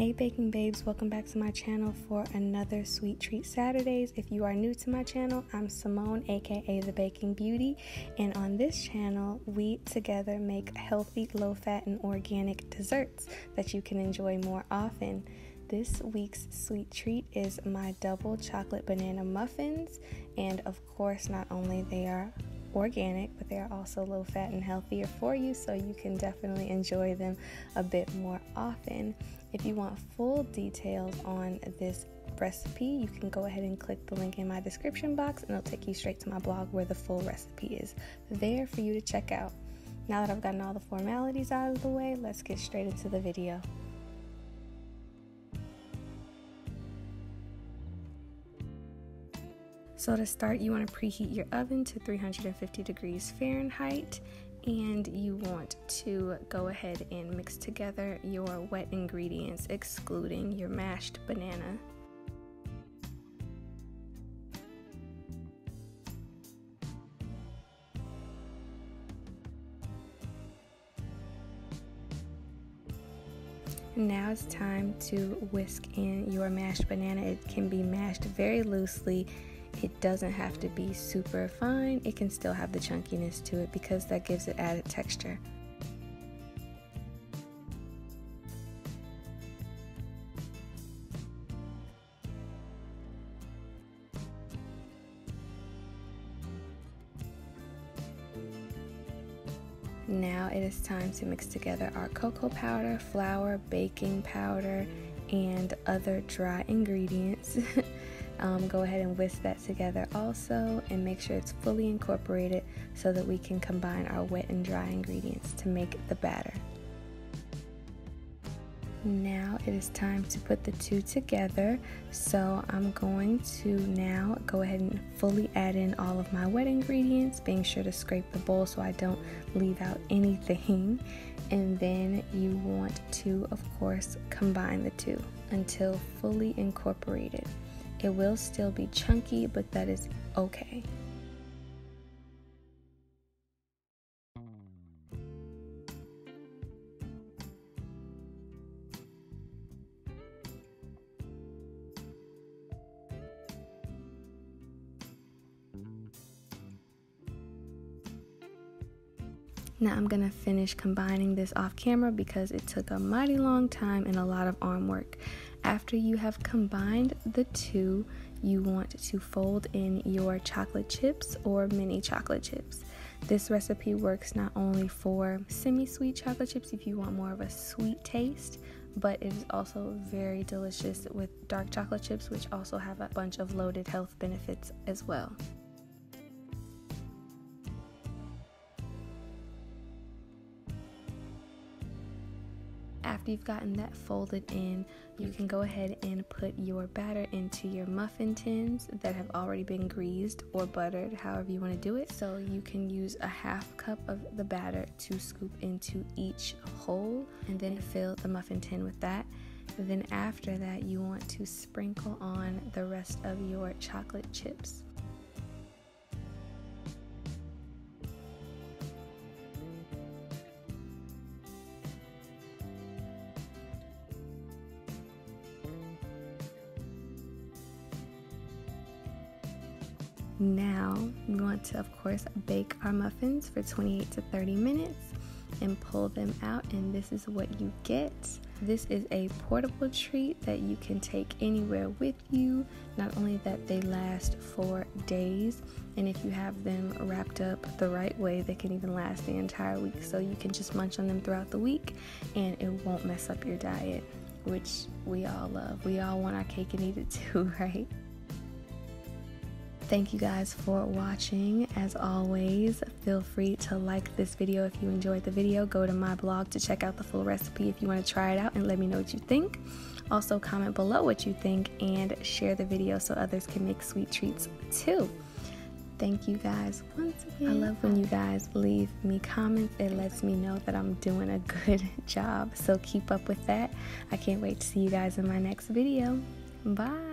Hey baking babes, welcome back to my channel for another Sweet Treat Saturdays. If you are new to my channel, I'm Symone, aka The Baking Beauty, and on this channel we together make healthy, low-fat, and organic desserts that you can enjoy more often. This week's sweet treat is my double chocolate banana muffins, and of course not only they are organic, but they are also low fat and healthier for you, so you can definitely enjoy them a bit more often. If you want full details on this recipe, you can go ahead and click the link in my description box and it'll take you straight to my blog where the full recipe is there for you to check out. Now that I've gotten all the formalities out of the way, let's get straight into the video. So to start, you want to preheat your oven to 350 degrees Fahrenheit, and you want to go ahead and mix together your wet ingredients, excluding your mashed banana. Now it's time to whisk in your mashed banana. It can be mashed very loosely. It doesn't have to be super fine. It can still have the chunkiness to it because that gives it added texture. Now it is time to mix together our cocoa powder, flour, baking powder, and other dry ingredients. Go ahead and whisk that together also, and make sure it's fully incorporated so that we can combine our wet and dry ingredients to make the batter. Now it is time to put the two together, so I'm going to now go ahead and fully add in all of my wet ingredients, being sure to scrape the bowl so I don't leave out anything. And then you want to, of course, combine the two until fully incorporated. It will still be chunky, but that is okay. Now I'm gonna finish combining this off camera because it took a mighty long time and a lot of arm work. After you have combined the two, you want to fold in your chocolate chips or mini chocolate chips. This recipe works not only for semi-sweet chocolate chips if you want more of a sweet taste, but it is also very delicious with dark chocolate chips, which also have a bunch of loaded health benefits as well. After you've gotten that folded in, you can go ahead and put your batter into your muffin tins that have already been greased or buttered, however you want to do it. So you can use a half cup of the batter to scoop into each hole and then fill the muffin tin with that. Then after that, you want to sprinkle on the rest of your chocolate chips. Now we want to, of course, bake our muffins for 28 to 30 minutes and pull them out, and this is what you get. This is a portable treat that you can take anywhere with you. Not only that, they last for days, and if you have them wrapped up the right way, they can even last the entire week. So you can just munch on them throughout the week and it won't mess up your diet, which we all love. We all want our cake and eat it too, right? Thank you guys for watching. As always, feel free to like this video if you enjoyed the video. Go to my blog to check out the full recipe if you want to try it out and let me know what you think. Also comment below what you think and share the video so others can make sweet treats too. Thank you guys once again. I love when you guys leave me comments. It lets me know that I'm doing a good job. So keep up with that. I can't wait to see you guys in my next video. Bye.